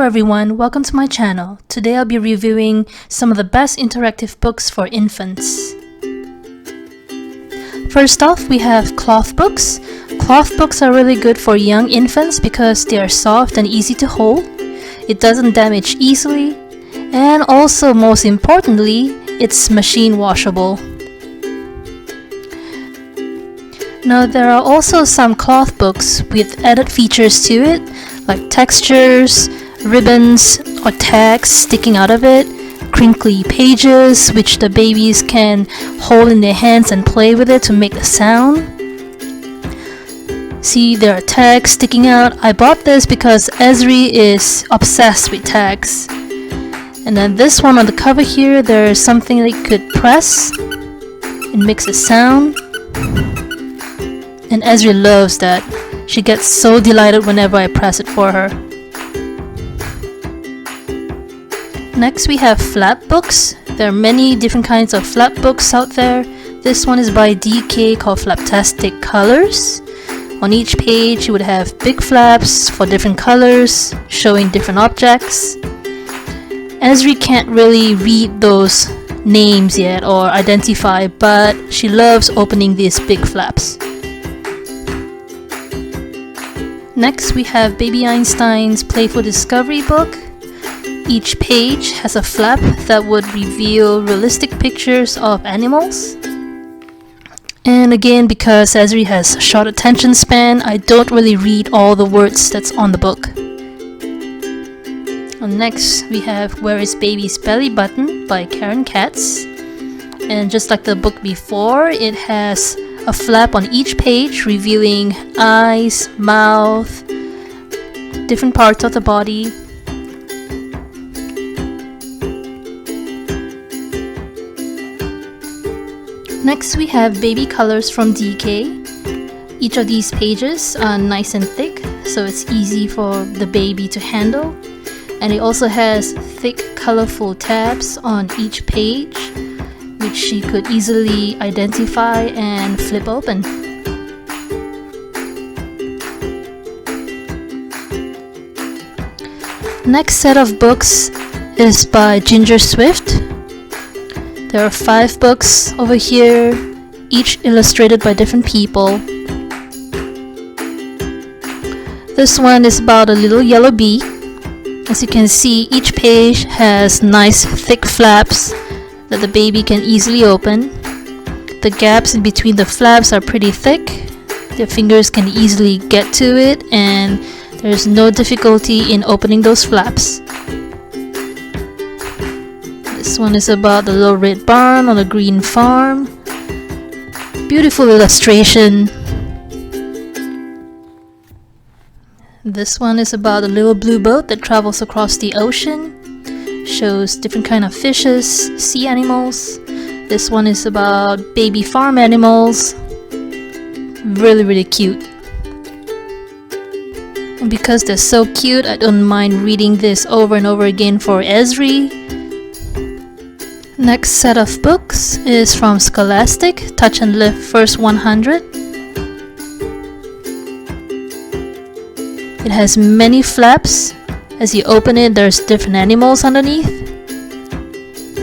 everyone, welcome to my channel. Today I'll be reviewing some of the best interactive books for infants. First off, we have cloth books. Cloth books are really good for young infants because they are soft and easy to hold. It doesn't damage easily, and also most importantly, it's machine washable. Now there are also some cloth books with added features to it, like textures, ribbons or tags sticking out of it, crinkly pages which the babies can hold in their hands and play with it to make a sound. See, there are tags sticking out. I bought this because Esri is obsessed with tags. And then this one on the cover here, there's something that you could press. It makes a sound. And Esri loves that. She gets so delighted whenever I press it for her. Next we have flap books. There are many different kinds of flap books out there. This one is by DK called Flaptastic Colors. On each page you would have big flaps for different colors, showing different objects. Esri can't really read those names yet or identify, but she loves opening these big flaps. Next we have Baby Einstein's Playful Discovery book. Each page has a flap that would reveal realistic pictures of animals. And again, because Esri has short attention span, I don't really read all the words that's on the book. And next we have Where is Baby's Belly Button by Karen Katz. And just like the book before, it has a flap on each page revealing eyes, mouth, different parts of the body. Next we have Baby Colors from DK. Each of these pages are nice and thick, so it's easy for the baby to handle. And it also has thick, colorful tabs on each page, which she could easily identify and flip open. Next set of books is by Ginger Swift. There are 5 books over here, each illustrated by different people. This one is about a little yellow bee. As you can see, each page has nice thick flaps that the baby can easily open. The gaps in between the flaps are pretty thick. Their fingers can easily get to it, and there's no difficulty in opening those flaps. This one is about the little red barn on a green farm. Beautiful illustration. This one is about a little blue boat that travels across the ocean. Shows different kind of fishes, sea animals. This one is about baby farm animals. Really cute. And because they're so cute, I don't mind reading this over and over again for Esri. Next set of books is from Scholastic, Touch and Live First 100. It has many flaps. As you open it, there's different animals underneath.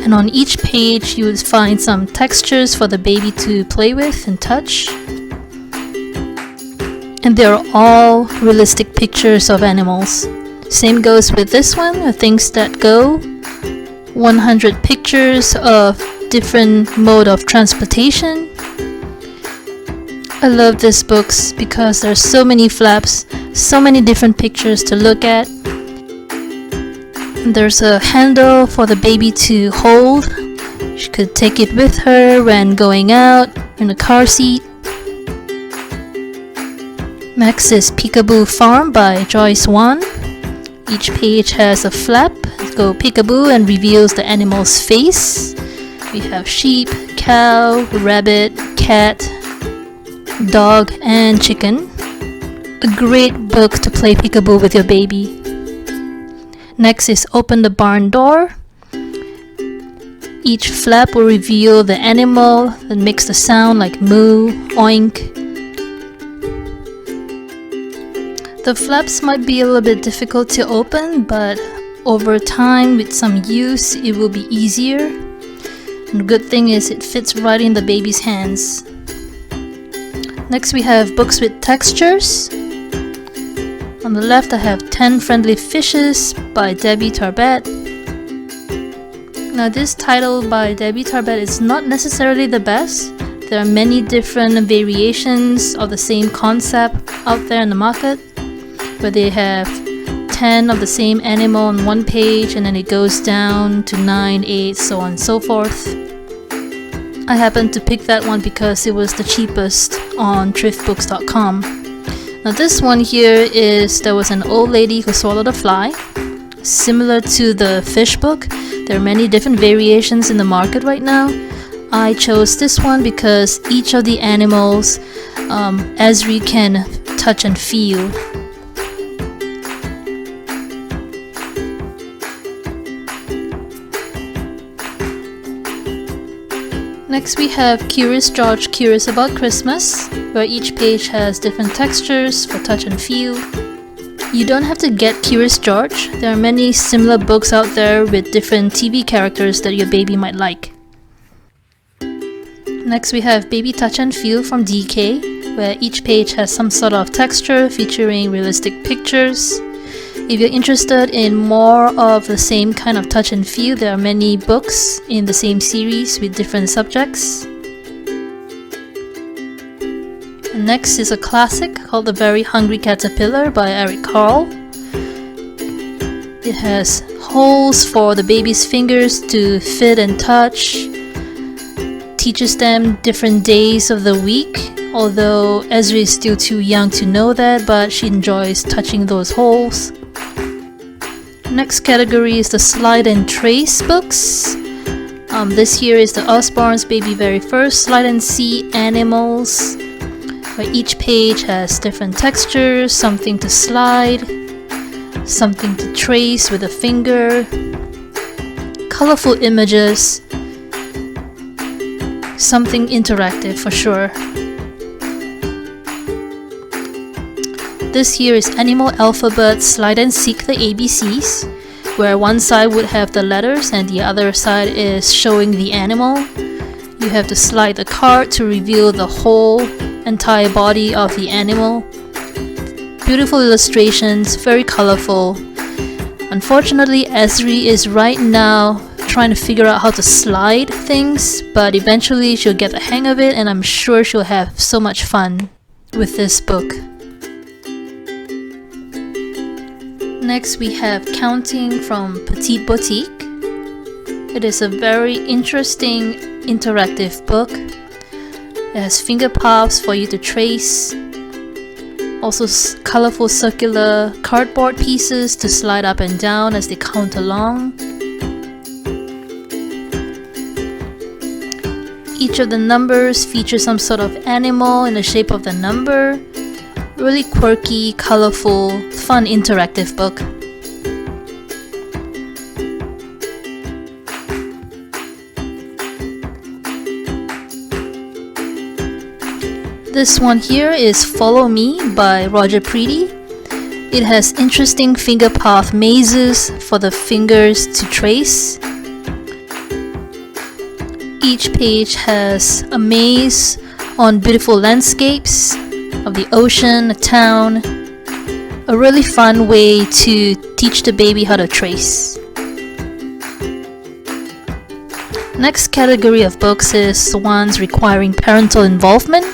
And on each page you will find some textures for the baby to play with and touch. And they're all realistic pictures of animals. Same goes with this one, the Things That Go. 100 pictures of different mode of transportation. I love these books because there's so many flaps, so many different pictures to look at. And there's a handle for the baby to hold. She could take it with her when going out in a car seat. Next is Peekaboo Farm by Joyce Wan. Each page has a flap. Go Peekaboo and reveals the animal's face. We have sheep, cow, rabbit, cat, dog, and chicken. A great book to play Peekaboo with your baby. Next is Open the Barn Door. Each flap will reveal the animal that makes the sound like moo, oink. The flaps might be a little bit difficult to open, but over time with some use it will be easier. And the good thing is it fits right in the baby's hands. Next we have books with textures. On the left I have 10 Friendly Fishes by Debbie Tarbett. Now this title by Debbie Tarbett is not necessarily the best. There are many different variations of the same concept out there in the market, where they have 10 of the same animal on one page and then it goes down to 9, 8, so on and so forth. I happened to pick that one because it was the cheapest on thriftbooks.com. Now this one here is, there was an old lady who swallowed a fly. Similar to the fish book, there are many different variations in the market right now. I chose this one because each of the animals Esri can touch and feel. Next we have Curious George Curious About Christmas, where each page has different textures for touch and feel. You don't have to get Curious George. There are many similar books out there with different TV characters that your baby might like. Next we have Baby Touch and Feel from DK, where each page has some sort of texture featuring realistic pictures. If you're interested in more of the same kind of touch and feel, there are many books in the same series with different subjects. And next is a classic called The Very Hungry Caterpillar by Eric Carle. It has holes for the baby's fingers to fit and touch. Teaches them different days of the week, although Ezra is still too young to know that, but she enjoys touching those holes. Next category is the Slide and Trace books. This here is the Osbornes Baby Very First Slide and See Animals, where each page has different textures, something to slide, something to trace with a finger, colorful images, something interactive for sure. This here is Animal Alphabet Slide and Seek the ABCs, where one side would have the letters and the other side is showing the animal. You have to slide the card to reveal the whole entire body of the animal. Beautiful illustrations, very colorful. Unfortunately, Esri is right now trying to figure out how to slide things, but eventually she'll get the hang of it and I'm sure she'll have so much fun with this book. Next we have Counting from Petite Boutique. It is a very interesting interactive book. It has finger puffs for you to trace, also colorful circular cardboard pieces to slide up and down as they count along. Each of the numbers features some sort of animal in the shape of the number. Really quirky, colorful, fun interactive book. This one here is Follow Me by Roger Preety. It has interesting finger path mazes for the fingers to trace. Each page has a maze on beautiful landscapes of the ocean, a town. A really fun way to teach the baby how to trace. Next category of books is the ones requiring parental involvement.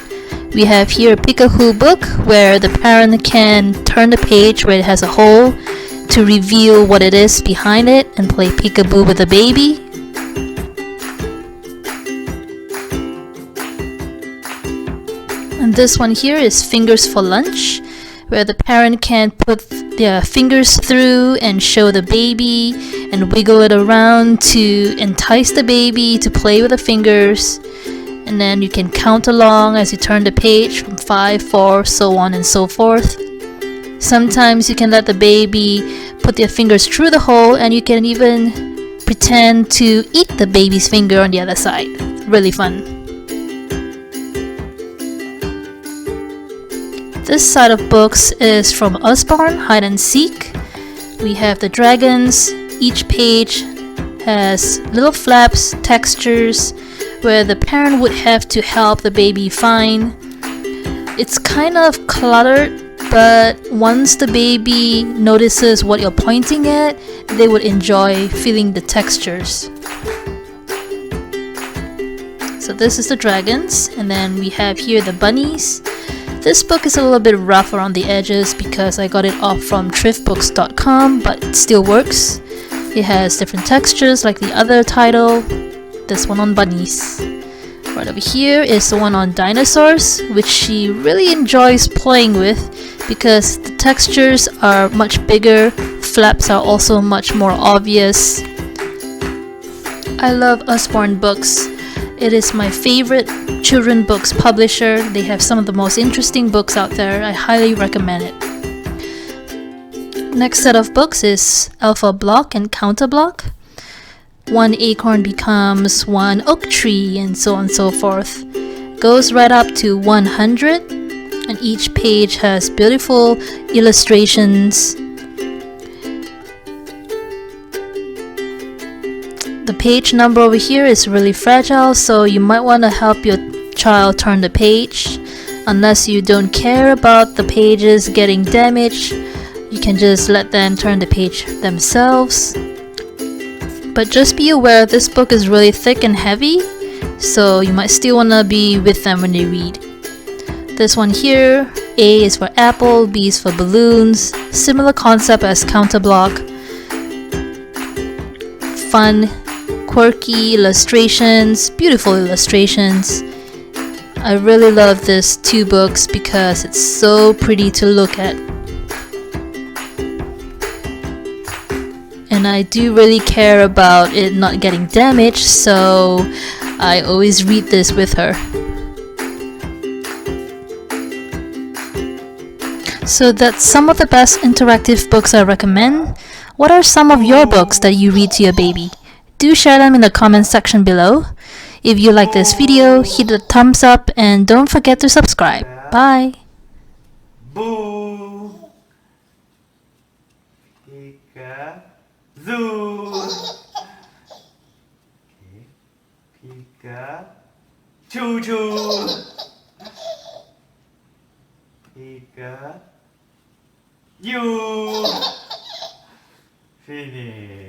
We have here a Peekaboo book where the parent can turn the page where it has a hole to reveal what it is behind it and play peekaboo with the baby. And this one here is Fingers for Lunch, where the parent can put their fingers through and show the baby and wiggle it around to entice the baby to play with the fingers. And then you can count along as you turn the page from 5, 4, so on and so forth. Sometimes you can let the baby put their fingers through the hole and you can even pretend to eat the baby's finger on the other side. Really fun. This side of books is from Usborne, Hide and Seek. We have the dragons. Each page has little flaps, textures, where the parent would have to help the baby find. It's kind of cluttered, but once the baby notices what you're pointing at, they would enjoy feeling the textures. So this is the dragons, and then we have here the bunnies. This book is a little bit rough around the edges because I got it off from thriftbooks.com, but it still works. It has different textures like the other title. This one on bunnies. Right over here is the one on dinosaurs, which she really enjoys playing with because the textures are much bigger, flaps are also much more obvious. I love Usborne books. It is my favorite children books publisher. They have some of the most interesting books out there. I highly recommend it. Next set of books is Alpha Block and Counter Block. One acorn becomes one oak tree, and so on and so forth. Goes right up to 100, and each page has beautiful illustrations. The page number over here is really fragile, so you might want to help your child turn the page. Unless you don't care about the pages getting damaged, you can just let them turn the page themselves. But just be aware this book is really thick and heavy, so you might still want to be with them when they read. This one here, A is for apple, B is for balloons. Similar concept as Counter Block. Fun, quirky illustrations, beautiful illustrations. I really love these two books because it's so pretty to look at. And I do really care about it not getting damaged, so I always read this with her. So that's some of the best interactive books I recommend. What are some of your books that you read to your baby? Do share them in the comment section below. If you like this video, hit the thumbs up and don't forget to subscribe. Bye! Boo! Peekaboo! Okay. Pika! Choo choo! Pika! You! Finish!